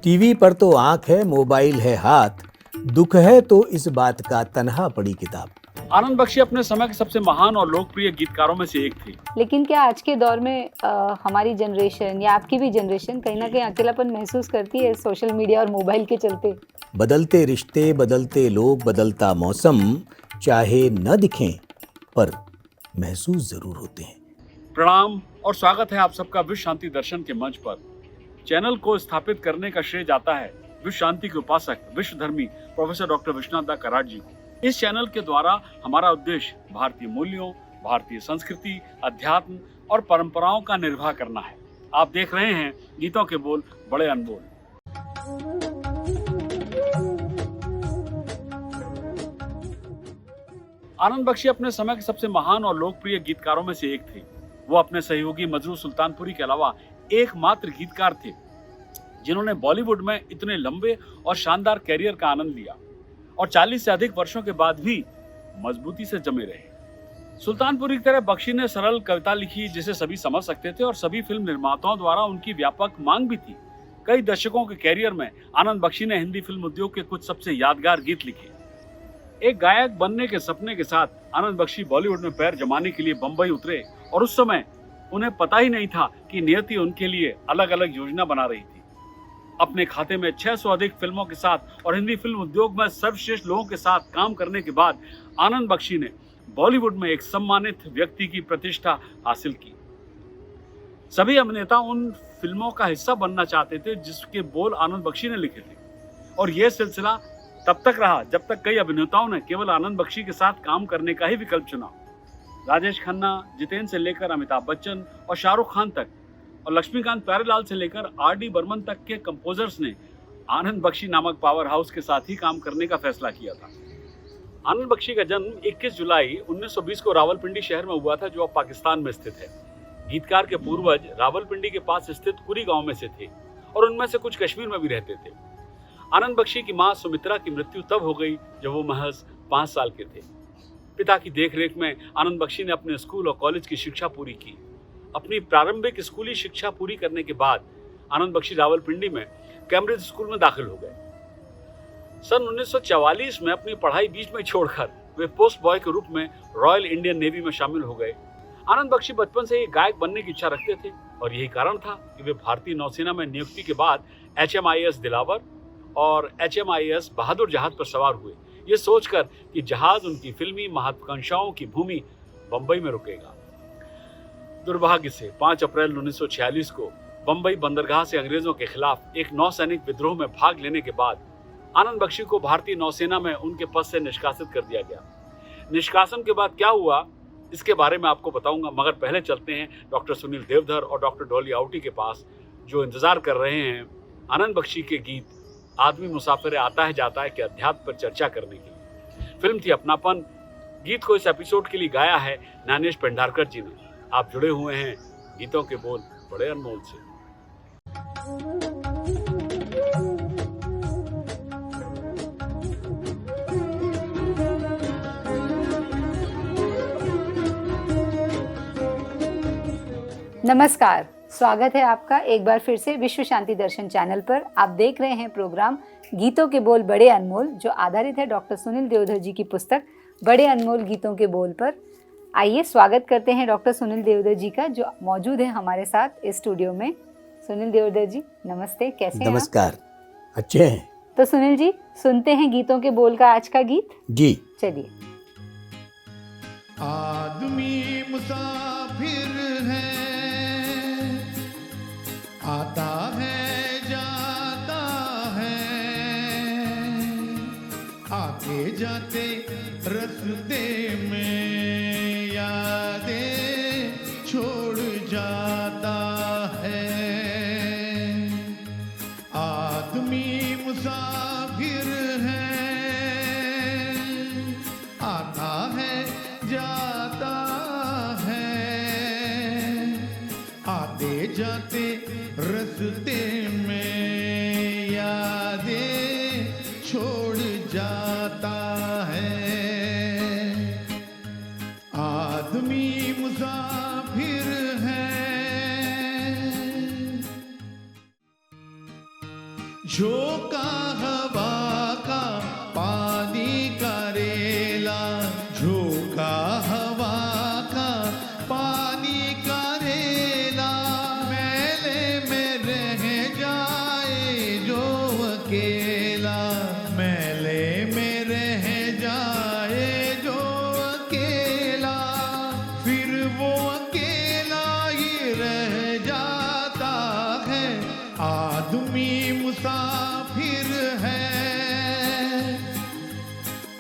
TV पर तो आंख है, मोबाइल है हाथ, दुख है तो इस बात का तन्हा पड़ी किताब। आनंद बख्शी अपने समय के सबसे महान और लोकप्रिय गीतकारों में से एक थे। लेकिन क्या आज के दौर में हमारी जनरेशन या आपकी भी जनरेशन कहीं ना कहीं अकेलापन महसूस करती है सोशल मीडिया और मोबाइल के चलते? बदलते रिश्ते, बदलते लोग, बदलता मौसम, चाहे न दिखें पर महसूस जरूर होते हैं। प्रणाम और स्वागत है आप सबका विश्व शांति दर्शन के मंच पर। चैनल को स्थापित करने का श्रेय जाता है विश्व शांति के उपासक, विश्व धर्मी प्रोफेसर डॉक्टर विश्वनाथ दा कराड जी को। इस चैनल के द्वारा हमारा उद्देश्य भारतीय मूल्यों, भारतीय संस्कृति, अध्यात्म और परंपराओं का निर्वाह करना है। आप देख रहे हैं गीतों के बोल बड़े अनमोल। आनंद बख्शी अपने समय के सबसे महान और लोकप्रिय गीतकारों में से एक थे। वो अपने सहयोगी मजरू सुल्तानपुरी के अलावा एकमात्र गीतकार थे जिन्होंने बॉलीवुड में इतने लंबे और शानदार कैरियर का आनंद लिया और 40 से अधिक वर्षों के बाद भी मजबूती से जमे रहे। सुल्तानपुरी की तरह बख्शी ने सरल कविता लिखी जिसे सभी समझ सकते थे और सभी फिल्म निर्माताओं द्वारा उनकी व्यापक मांग भी थी। कई दशकों के कैरियर में आनंद बख्शी ने हिंदी फिल्म उद्योग के कुछ सबसे यादगार गीत लिखे। एक गायक बनने के सपने के साथ आनंद बख्शी बॉलीवुड में पैर जमाने के लिए बंबई उतरे और उस समय उन्हें पता ही नहीं था कि नियति उनके लिए अलग अलग योजना बना रही थी। अपने खाते में 600 अधिक फिल्मों के साथ और हिंदी फिल्म उद्योग में सर्वश्रेष्ठ लोगों के साथ काम करने के बाद आनंद बख्शी ने बॉलीवुड में एक सम्मानित व्यक्ति की प्रतिष्ठा हासिल की। सभी अभिनेता उन फिल्मों का हिस्सा बनना चाहते थे जिसके बोल आनंद बख्शी ने लिखे थे और यह सिलसिला तब तक रहा जब तक कई अभिनेताओं ने केवल आनंद बख्शी के साथ काम करने का ही विकल्प चुना। राजेश खन्ना, जितेंद्र से लेकर अमिताभ बच्चन और शाहरुख खान तक और लक्ष्मीकांत प्यारेलाल से लेकर आर.डी. बर्मन तक के कंपोजर्स ने आनंद बख्शी नामक पावर हाउस के साथ ही काम करने का फैसला किया था। आनंद बख्शी का जन्म 21 जुलाई 1920 को रावलपिंडी शहर में हुआ था जो अब पाकिस्तान में स्थित है। गीतकार के पूर्वज रावलपिंडी के पास स्थित कुरी गांव में से थे और उनमें से कुछ कश्मीर में भी रहते थे। आनंद बख्शी की मां सुमित्रा की मृत्यु तब हो गई जब वो महज 5 साल के थे। पिता की देखरेख में आनंद बख्शी ने अपने स्कूल और कॉलेज की शिक्षा पूरी की। अपनी प्रारंभिक स्कूली शिक्षा पूरी करने के बाद आनंद बख्शी रावलपिंडी में कैम्ब्रिज स्कूल में दाखिल हो गए। सन 1944 में अपनी पढ़ाई बीच में छोड़कर वे पोस्ट बॉय के रूप में रॉयल इंडियन नेवी में शामिल हो गए। आनंद बख्शी बचपन से ही गायक बनने की इच्छा रखते थे और यही कारण था कि वे भारतीय नौसेना में नियुक्ति के बाद HMIS दिलावर और HMIS बहादुर जहाज पर सवार हुए, ये सोचकर कि जहाज उनकी फिल्मी महत्वाकांक्षाओं की भूमि बंबई में रुकेगा। दुर्भाग्य से 5 अप्रैल 1946 को बंबई बंदरगाह से अंग्रेजों के खिलाफ एक नौसैनिक विद्रोह में भाग लेने के बाद आनंद बख्शी को भारतीय नौसेना में उनके पद से निष्कासित कर दिया गया। निष्कासन के बाद क्या हुआ इसके बारे में आपको बताऊंगा, मगर पहले चलते हैं डॉक्टर सुनील देवधर और डॉक्टर डॉली आउटी के पास जो इंतजार कर रहे हैं आनंद बख्शी के गीत आदमी मुसाफिर आता है जाता है के अध्यात्म पर चर्चा करने के लिए। फिल्म थी अपनापन। गीत को इस एपिसोड के लिए गाया है ज्ञानेश पेंढारकर जी ने। आप जुड़े हुए हैं गीतों के बोल बड़े अनमोल से। नमस्कार, स्वागत है आपका एक बार फिर से विश्व शांति दर्शन चैनल पर। आप देख रहे हैं प्रोग्राम गीतों के बोल बड़े अनमोल जो आधारित है डॉक्टर सुनील देवधर जी की पुस्तक बड़े अनमोल गीतों के बोल पर। आइए स्वागत करते हैं डॉक्टर सुनील देवधर जी का जो मौजूद है हमारे साथ इस स्टूडियो में। सुनील देवधर जी नमस्ते, कैसे हैं? नमस्कार, अच्छे हैं। तो सुनील जी सुनते हैं गीतों के बोल का आज का गीत। जी चलिए। आदमी मुसाफिर है, आता है जाता है, आते जाते रस्ते में यादें छोड़ जाता है। आदमी मुसाफिर है, आता है जाता है, आते जाते रस्ते में यादें छोड़ जाता है। आदमी मुसाफिर है।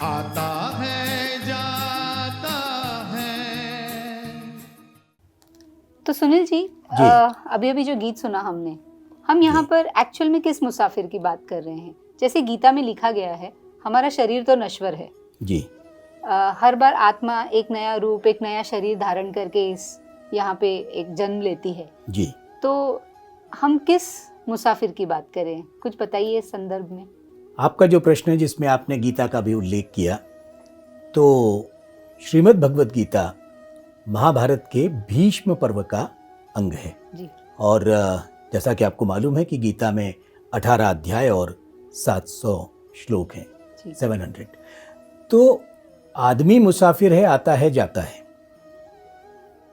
आता है जाता है। तो सुनील जी, जी। अभी अभी जो गीत सुना हमने, हम यहाँ पर एक्चुअल में किस मुसाफिर की बात कर रहे हैं? जैसे गीता में लिखा गया है, हमारा शरीर तो नश्वर है। जी। हर बार आत्मा एक नया रूप, एक नया शरीर धारण करके इस यहाँ पे एक जन्म लेती है। जी। तो हम किस मुसाफिर की बात करें? कुछ बताइए इस संदर्भ में। आपका जो प्रश्न है जिसमें आपने गीता का भी उल्लेख किया, तो श्रीमद् भगवत गीता महाभारत के भीष्म पर्व का अंग है। जी। और जैसा कि आपको मालूम है कि गीता में 18 अध्याय और 700 श्लोक हैं, जी। 700। तो आदमी मुसाफिर है, आता है जाता है।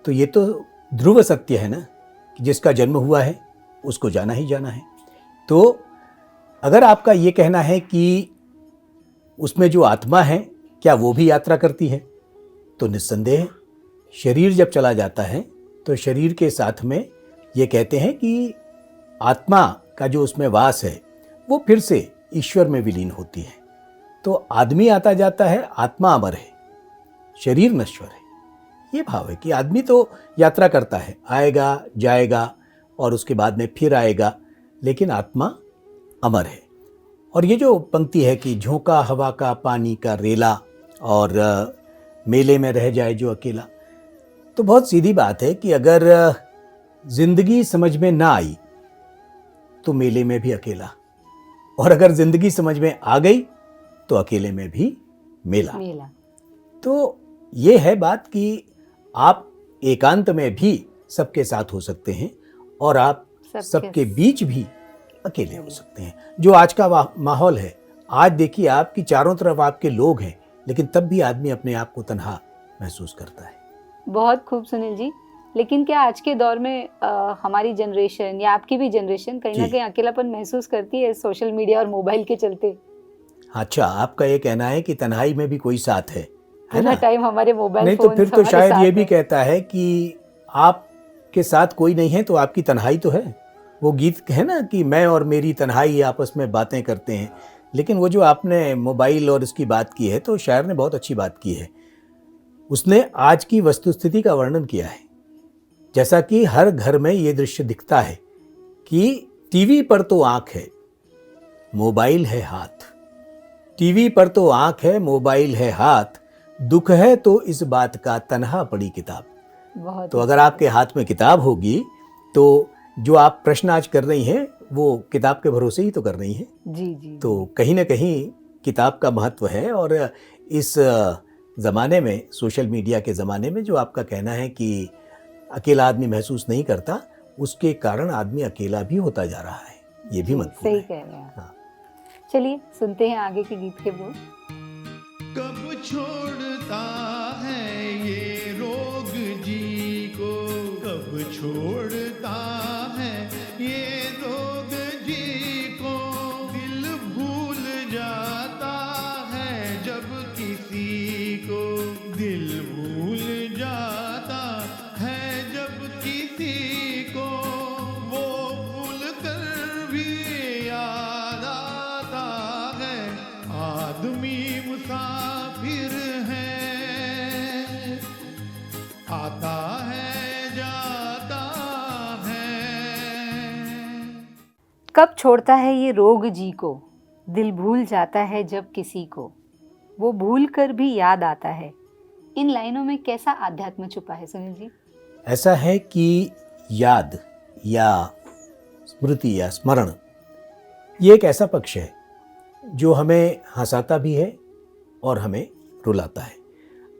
तो ये तो ध्रुव सत्य है ना कि जिसका जन्म हुआ है उसको जाना ही जाना है। तो अगर आपका ये कहना है कि उसमें जो आत्मा है क्या वो भी यात्रा करती है, तो निस्संदेह शरीर जब चला जाता है तो शरीर के साथ में ये कहते हैं कि आत्मा का जो उसमें वास है वो फिर से ईश्वर में विलीन होती है। तो आदमी आता जाता है, आत्मा अमर है, शरीर नश्वर है। ये भाव है कि आदमी तो यात्रा करता है, आएगा जाएगा और उसके बाद में फिर आएगा, लेकिन आत्मा अमर है। और ये जो पंक्ति है कि झोंका हवा का पानी का रेला और मेले में रह जाए जो अकेला, तो बहुत सीधी बात है कि अगर जिंदगी समझ में ना आई तो मेले में भी अकेला, और अगर जिंदगी समझ में आ गई तो अकेले में भी मेला। तो ये है बात कि आप एकांत में भी सबके साथ हो सकते हैं और आप सबके बीच भी अकेले हो सकते हैं। जो आज का माहौल है, आज देखिए आप कि चारों तरफ आपके लोग हैं, लेकिन तब भी आदमी अपने आप को तन्हा महसूस करता है। बहुत खूब सुनील जी। लेकिन क्या आज के दौर में हमारी जनरेशन या आपकी भी जनरेशन कहीं ना कहीं अकेलापन महसूस करती है सोशल मीडिया और मोबाइल के चलते? अच्छा, आपका ये कहना है कि तन्हाई में भी कोई साथ है पूरा टाइम हमारे मोबाइल नहीं, तो फिर तो शायद ये भी कहता है कि आपके साथ कोई नहीं है तो आपकी तन्हाई तो है। वो गीत है ना कि मैं और मेरी तन्हाई आपस में बातें करते हैं। लेकिन वो जो आपने मोबाइल और इसकी बात की है, तो शायर ने बहुत अच्छी बात की है। उसने आज की वस्तुस्थिति का वर्णन किया है। जैसा कि हर घर में ये दृश्य दिखता है कि टीवी पर तो आंख है, मोबाइल है हाथ। टीवी पर तो आंख है, मोबाइल है हाथ, दुख है तो इस बात का तन्हा पड़ी किताब। तो अगर आपके हाथ में किताब होगी तो जो आप प्रश्न आज कर रही हैं वो किताब के भरोसे ही तो कर रही हैं। जी जी। तो कहीं ना कहीं किताब का महत्व है। और इस ज़माने में, सोशल मीडिया के ज़माने में, जो आपका कहना है कि अकेला आदमी महसूस नहीं करता, उसके कारण आदमी अकेला भी होता जा रहा है। ये भी मतलब सही कह रहे हैं। हाँ। चलिए सुनते हैं आगे के गीत के बोल। कब छोड़ता है ये रोग जी को, कब छोड़ता है ये रोग जी को, दिल भूल जाता है जब किसी को, दिल भूल जाता है जब किसी को, वो भूल कर भी याद आता है, आदमी मुसाफिर है, आता है जाता है। कब छोड़ता है ये रोग जी को, दिल भूल जाता है जब किसी को, वो भूल कर भी याद आता है। इन लाइनों में कैसा आध्यात्म छुपा है सुनील जी? ऐसा है कि याद या स्मृति या स्मरण ये एक ऐसा पक्ष है जो हमें हंसाता भी है और हमें रुलाता है।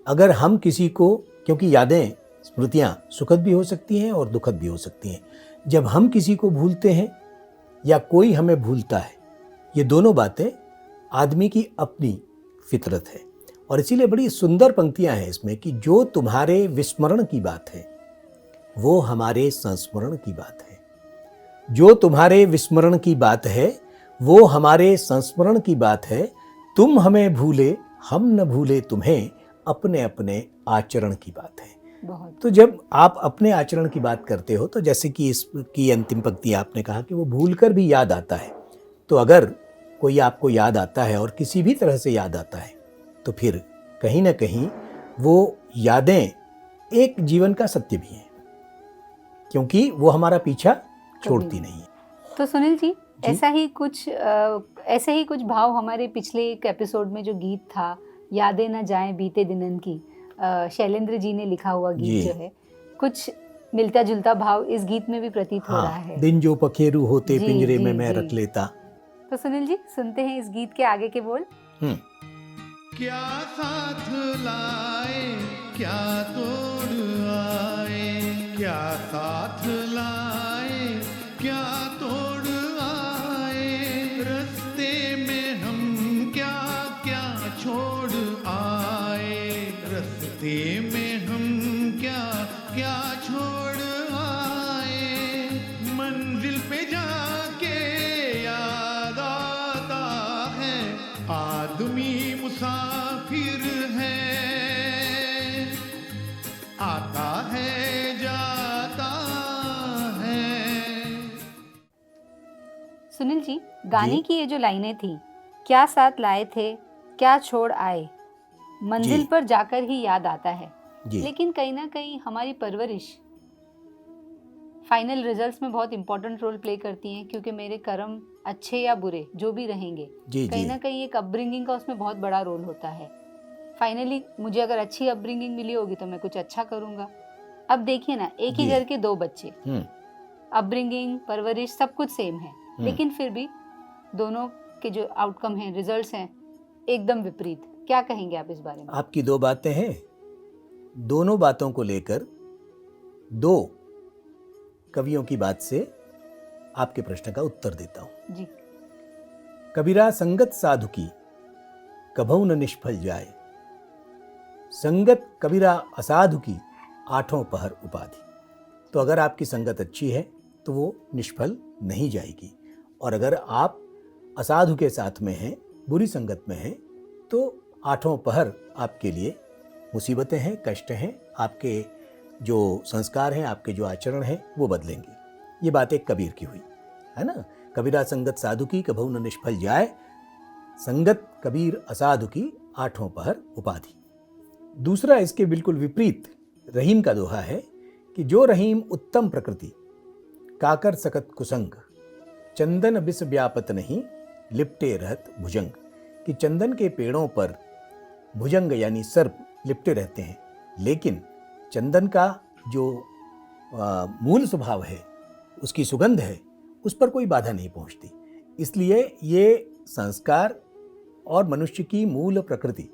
अगर हम किसी को, क्योंकि यादें, स्मृतियाँ सुखद भी हो सकती हैं और दुखद भी हो सकती हैं, जब हम किसी को भूलते हैं या कोई हमें भूलता है, ये दोनों बातें आदमी की अपनी फितरत है। और इसीलिए बड़ी सुंदर पंक्तियां हैं इसमें कि जो तुम्हारे विस्मरण की बात है वो हमारे संस्मरण की बात है, जो तुम्हारे विस्मरण की बात है वो हमारे संस्मरण की बात है, तुम हमें भूले हम न भूले तुम्हें, अपने अपने आचरण की बात है। तो जब आप अपने आचरण की बात करते हो, तो जैसे कि इसकी अंतिम पंक्ति आपने कहा कि वो भूल कर भी याद आता है, तो अगर कोई आपको याद आता है और किसी भी तरह से याद आता है, तो फिर कहीं ना कहीं वो यादें एक जीवन का सत्य भी हैं, क्योंकि वो हमारा पीछा छोड़ती नहीं है। तो सुनील जी, ऐसे ही कुछ भाव हमारे पिछले एक एपिसोड में जो गीत था, यादें न जाएं बीते दिनन की, शैलेंद्र जी ने लिखा हुआ गीत जो है, कुछ मिलता जुलता भाव इस गीत में भी प्रतीत हो रहा है। दिन जो पखेरु होते जी, पिंजरे जी, में मैं जी। रख लेता। तो सुनील जी, सुनते हैं इस गीत के आगे के बोल। क्या साथ लाए क्या तोड़ आए, क्या साथ लाए क्या तोड़ आए, रस्ते में हम क्या क्या छोड़ आए, रस्ते में हम क्या क्या छोड़ आए, मंजिल पे जाके याद आता है आदमी मुसाफिर है, आता है जाता है। सुनील जी, गाने जी। की ये जो लाइनें थी, क्या साथ लाए थे क्या छोड़ आए, मंजिल जी। पर जाकर ही याद आता है, जी लेकिन कहीं ना कहीं हमारी परवरिश फाइनल रिजल्ट्स में बहुत इंपॉर्टेंट रोल प्ले करती हैं, क्योंकि मेरे कर्म अच्छे या बुरे जो भी रहेंगे, जी कहीं जी ना कहीं एक अपब्रिंगिंग का उसमें बहुत बड़ा रोल होता है। फाइनली मुझे अगर अच्छी अपब्रिंगिंग मिली होगी तो मैं कुछ अच्छा करूंगा। अब देखिए ना, एक ही जी। घर के दो बच्चे, हम्म अपब्रिंगिंग, परवरिश सब कुछ सेम है, लेकिन फिर भी दोनों के जो आउटकम हैं, रिजल्ट्स हैं, एकदम विपरीत। क्या कहेंगे आप इस बारे में? आपकी दो बातें हैं, दोनों बातों को लेकर दो कवियों की बात से आपके प्रश्न का उत्तर देता हूं। जी। कबीरा संगत साधु की कभऊ न निष्फल जाए, संगत कबीरा असाधु की आठों पहर उपाधि। तो अगर आपकी संगत अच्छी है तो वो निष्फल नहीं जाएगी, और अगर आप असाधु के साथ में हैं, बुरी संगत में हैं, तो आठों पहर आपके लिए मुसीबतें हैं, कष्ट हैं, आपके जो संस्कार हैं, आपके जो आचरण हैं वो बदलेंगे। ये बात एक कबीर की हुई है ना, कबीरा संगत साधु की कभऊ न निष्फल जाए, संगत कबीर असाधु की आठों पहर उपाधि। दूसरा इसके बिल्कुल विपरीत रहीम का दोहा है कि जो रहीम उत्तम प्रकृति, काकर सकत कुसंग, चंदन बिस व्यापत नहीं, लिपटे रहत भुजंग। कि चंदन के पेड़ों पर भुजंग यानी सर्प लिपटे रहते हैं, लेकिन चंदन का जो मूल स्वभाव है, उसकी सुगंध है, उस पर कोई बाधा नहीं पहुंचती। इसलिए ये संस्कार और मनुष्य की मूल प्रकृति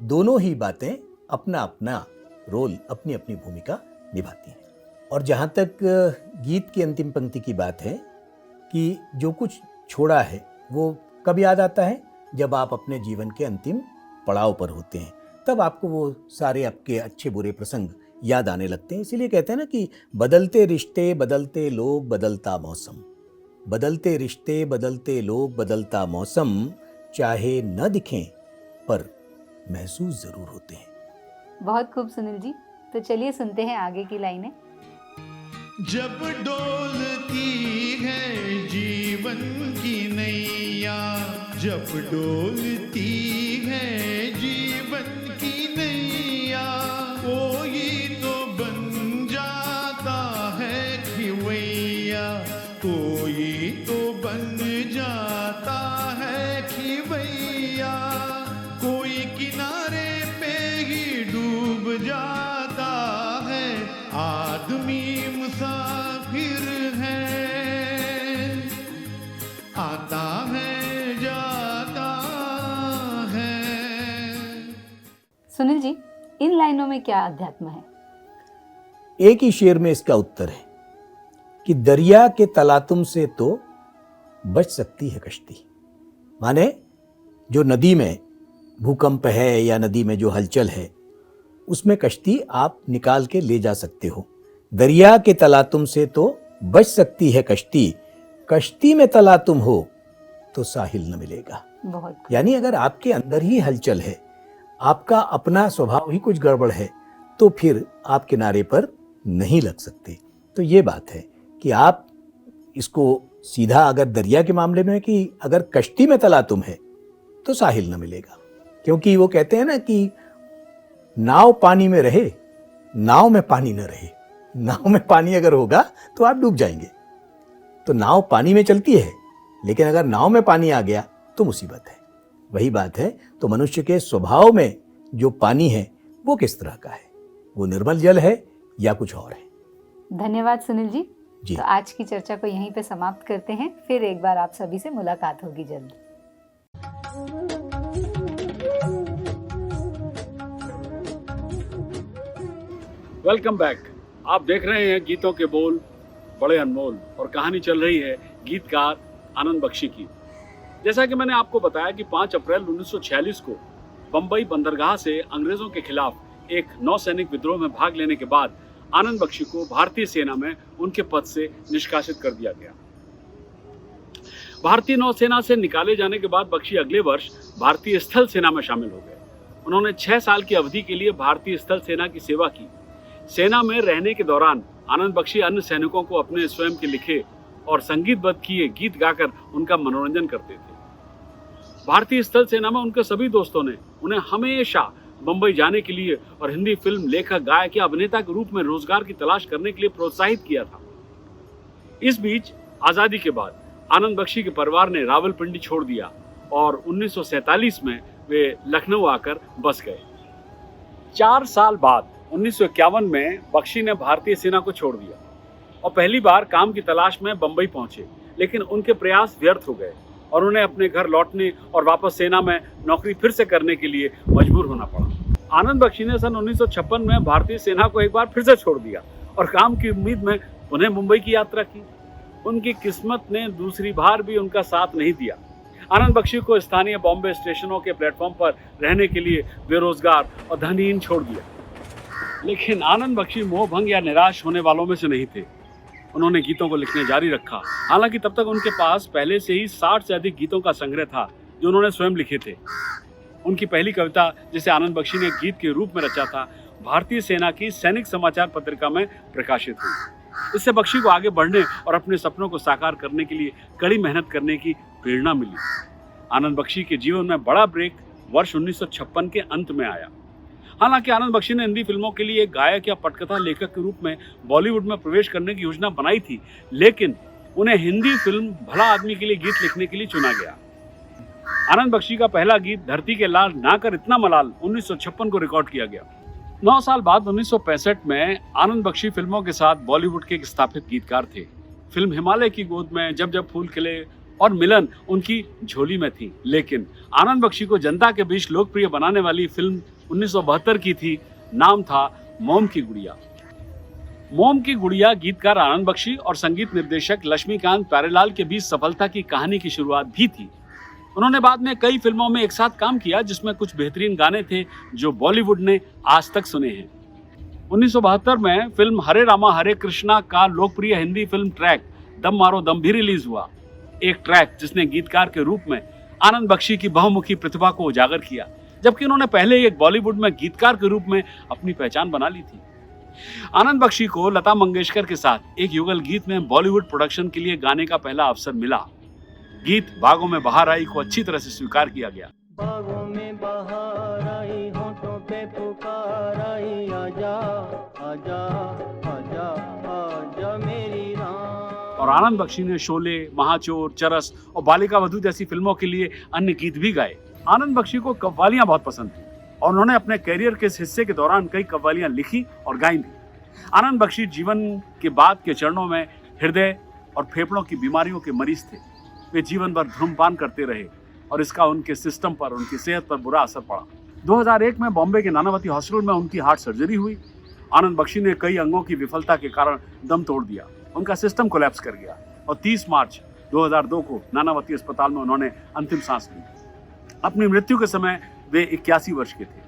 दोनों ही बातें अपना अपना रोल, अपनी अपनी भूमिका निभाती हैं। और जहाँ तक गीत की अंतिम पंक्ति की बात है कि जो कुछ छोड़ा है वो कब याद आता है, जब आप अपने जीवन के अंतिम पड़ाव पर होते हैं, तब आपको वो सारे आपके अच्छे बुरे प्रसंग याद आने लगते हैं। इसीलिए कहते हैं ना कि बदलते रिश्ते बदलते लोग बदलता मौसम, बदलते रिश्ते बदलते लोग बदलता मौसम, चाहे न दिखें पर महसूस जरूर होते हैं। बहुत खूब सुनील जी, तो चलिए सुनते हैं आगे की लाइनें। जब डोलती है जीवन की नैया, जब डोलती है जीवन की नैया, कोई तो बन जाता है खिवैया, कोई तो बन जाता है खिवैया, कोई किनारे पे ही डूब जाता है, आदमी मुसाफिर है, आता है जाता है। सुनील जी, इन लाइनों में क्या अध्यात्म है? एक ही शेर में इसका उत्तर है कि दरिया के तलातुम से तो बच सकती है कश्ती। माने जो नदी में भूकंप है या नदी में जो हलचल है, उसमें कश्ती आप निकाल के ले जा सकते हो। दरिया के तलातुम से तो बच सकती है कश्ती, कश्ती में तलातुम हो तो साहिल न मिलेगा। बहुत खूब। यानी अगर आपके अंदर ही हलचल है, आपका अपना स्वभाव ही कुछ गड़बड़ है, तो फिर आप किनारे पर नहीं लग सकते। तो ये बात है कि आप इसको सीधा अगर दरिया के मामले में कि अगर कश्ती में तलातुम है तो साहिल न मिलेगा। क्योंकि वो कहते हैं ना कि नाव पानी में रहे, नाव में पानी न रहे। नाव में पानी अगर होगा तो आप डूब जाएंगे। तो नाव पानी में चलती है, लेकिन अगर नाव में पानी आ गया तो मुसीबत है। वही बात है। तो मनुष्य के स्वभाव में जो पानी है वो किस तरह का है, वो निर्मल जल है या कुछ और है। धन्यवाद सुनील जी। जी। तो आज की चर्चा को यहीं पे समाप्त करते हैं। फिर एक बार आप सभी से मुलाकात होगी जल्द। Welcome back. आप देख रहे हैं गीतों के बोल बड़े अनमोल, और कहानी चल रही है गीतकार आनंद बख्शी की। जैसा कि मैंने आपको बताया कि 5 अप्रैल 1946 को बंबई बंदरगाह से अंग्रेजों के खिलाफ एक नौसैनिक विद्रोह में भाग लेने के बाद आनंद बख्शी को भारतीय सेना में उनके पद से निष्कासित कर दिया गया। भारतीय नौसेना से निकाले जाने के बाद बख्शी अगले वर्ष भारतीय स्थल सेना में शामिल हो गए। उन्होंने 6 साल की अवधि के लिए भारतीय स्थल सेना की सेवा की। सेना में रहने के दौरान आनंद बख्शी अन्य सैनिकों को अपने स्वयं के लिखे और संगीतबद्ध किए गीत गाकर उनका मनोरंजन करते थे। भारतीय स्थल सेना में उनके सभी दोस्तों ने उन्हें हमेशा बंबई जाने के लिए और हिंदी फिल्म लेखक, गायक या अभिनेता के रूप में रोजगार की तलाश करने के लिए प्रोत्साहित किया था। इस बीच आजादी के बाद आनंद बख्शी के परिवार ने रावलपिंडी छोड़ दिया और 1947 में वे लखनऊ आकर बस गए। 4 साल बाद 1951 में बख्शी ने भारतीय सेना को छोड़ दिया और पहली बार काम की तलाश में बंबई पहुंचे, लेकिन उनके प्रयास व्यर्थ हो गए और उन्हें अपने घर लौटने और वापस सेना में नौकरी फिर से करने के लिए मजबूर होना पड़ा। आनंद बख्शी ने सन 1956 में भारतीय सेना को एक बार फिर से छोड़ दिया और काम की उम्मीद में उन्हें मुंबई की यात्रा की। उनकी किस्मत ने दूसरी बार भी उनका साथ नहीं दिया। आनंद बख्शी को स्थानीय बॉम्बे स्टेशनों के प्लेटफॉर्म पर रहने के लिए बेरोजगार और धनहीन छोड़ दिया। लेकिन आनंद बख्शी मोहभंग या निराश होने वालों में से नहीं थे। उन्होंने गीतों को लिखने जारी रखा। हालांकि तब तक उनके पास पहले से ही 60 से अधिक गीतों का संग्रह था जो उन्होंने स्वयं लिखे थे। उनकी पहली कविता, जिसे आनंद बख्शी ने गीत के रूप में रचा था, भारतीय सेना की सैनिक समाचार पत्रिका में प्रकाशित हुई। इससे बख्शी को आगे बढ़ने और अपने सपनों को साकार करने के लिए कड़ी मेहनत करने की प्रेरणा मिली। आनंद बख्शी के जीवन में बड़ा ब्रेक वर्ष 1956 के अंत में आया। हालांकि आनंद बख्शी ने हिंदी फिल्मों के लिए एक गायक या पटकथा लेखक के रूप में बॉलीवुड में प्रवेश करने की योजना बनाई थी, लेकिन उन्हें हिंदी फिल्म भला आदमी के लिए गीत लिखने के लिए चुना गया। आनंद बख्शी का पहला गीत धरती के लाल ना कर इतना मलाल 1956 को रिकॉर्ड किया गया। 9 साल बाद 1965 में आनंद बख्शी फिल्मों के साथ बॉलीवुड के एक स्थापित गीतकार थे। फिल्म हिमालय की गोद में, जब जब फूल खिले और मिलन उनकी झोली में थी। लेकिन आनंद बख्शी को जनता के बीच लोकप्रिय बनाने वाली फिल्म 1972 की थी। नाम था मोम की गुड़िया। मोम की गुड़िया गीतकार आनंद बख्शी और संगीत निर्देशक लक्ष्मीकांत प्यारेलाल के बीच सफलता की कहानी की शुरुआत भी थी। उन्होंने बाद में कई फिल्मों में एक साथ काम किया, जिसमें कुछ बेहतरीन गाने थे जो बॉलीवुड ने आज तक सुने हैं। 1972 में फिल्म हरे रामा हरे कृष्णा का लोकप्रिय हिंदी फिल्म ट्रैक दम मारो दम भी रिलीज हुआ। एक ट्रैक जिसने गीतकार के रूप में आनंद बख्शी की बहुमुखी प्रतिभा को उजागर किया, जबकि उन्होंने पहले ही एक बॉलीवुड में गीतकार के रूप में अपनी पहचान बना ली थी। आनंद बख्शी को लता मंगेशकर के साथ एक युगल गीत में बॉलीवुड प्रोडक्शन के लिए गाने का पहला अवसर मिला। गीत बागों में बहार आई को अच्छी तरह से स्वीकार किया गया। बागों में बहार आई, होठों पे पुकार आई, आजा आजा आजा आजा मेरी राम। और आनंद बख्शी ने शोले, महाचोर, चरस और बालिका वधू जैसी फिल्मों के लिए अन्य गीत भी गाए। आनंद बख्शी को कव्वालियां बहुत पसंद थी और उन्होंने अपने कैरियर के इस हिस्से के दौरान कई कव्वालियां लिखी और गाई थी। आनंद बख्शी जीवन के बाद के चरणों में हृदय और फेफड़ों की बीमारियों के मरीज थे। वे जीवन भर धूम्रपान करते रहे और इसका उनके सिस्टम पर, उनकी सेहत पर बुरा असर पड़ा। 2001 में बॉम्बे के नानावती हॉस्पिटल में उनकी हार्ट सर्जरी हुई। आनंद बख्शी ने कई अंगों की विफलता के कारण दम तोड़ दिया, उनका सिस्टम कोलैप्स कर गया और 30 मार्च 2002 को नानावती अस्पताल में उन्होंने अंतिम सांस ली। अपनी मृत्यु के समय वे 81 वर्ष के थे।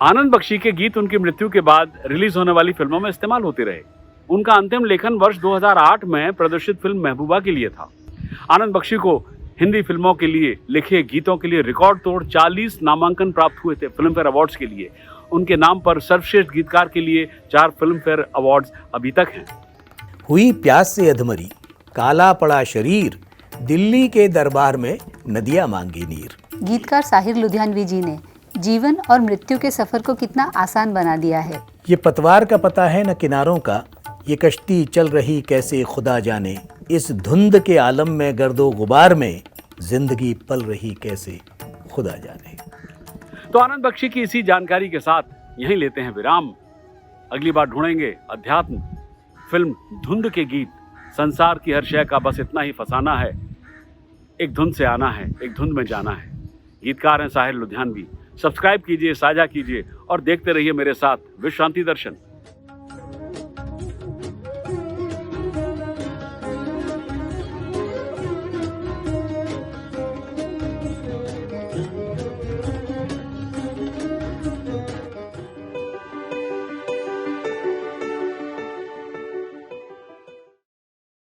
आनंद बख्शी के गीत उनकी मृत्यु के बाद रिलीज होने वाली फिल्मों में इस्तेमाल होते रहे। उनका अंतिम लेखन वर्ष 2008 में प्रदर्शित फिल्म महबूबा के लिए था। आनंद बख्शी को हिंदी फिल्मों के लिए लिखे गीतों के लिए रिकॉर्ड तोड़ 40 नामांकन प्राप्त हुए थे फिल्म फेयर अवार्ड्स के लिए। उनके नाम पर सर्वश्रेष्ठ गीतकार के लिए 4 फिल्म फेयर अवार्ड्स अभी तक हैं। हुई प्यास से अधमरी, काला पड़ा शरीर, दिल्ली के दरबार में नदियां मांगी नीर। गीतकार साहिर लुधियानवी जी ने जीवन और मृत्यु के सफर को कितना आसान बना दिया है। ये पतवार का पता है न किनारों का, ये कश्ती चल रही कैसे खुदा जाने, इस धुंध के आलम में गर्दो गुबार में जिंदगी पल रही कैसे खुदा जाने। तो आनंद बख्शी की इसी जानकारी के साथ यहीं लेते हैं विराम। अगली बार ढूंढेंगे अध्यात्म, फिल्म धुंध के गीत। संसार की हर शय का बस इतना ही फसाना है, एक धुंध से आना है, एक धुंध में जाना है। गीतकार हैं साहिर लुधियानवी। सब्सक्राइब कीजिए, साझा कीजिए और देखते रहिए मेरे साथ विश्व शांति दर्शन।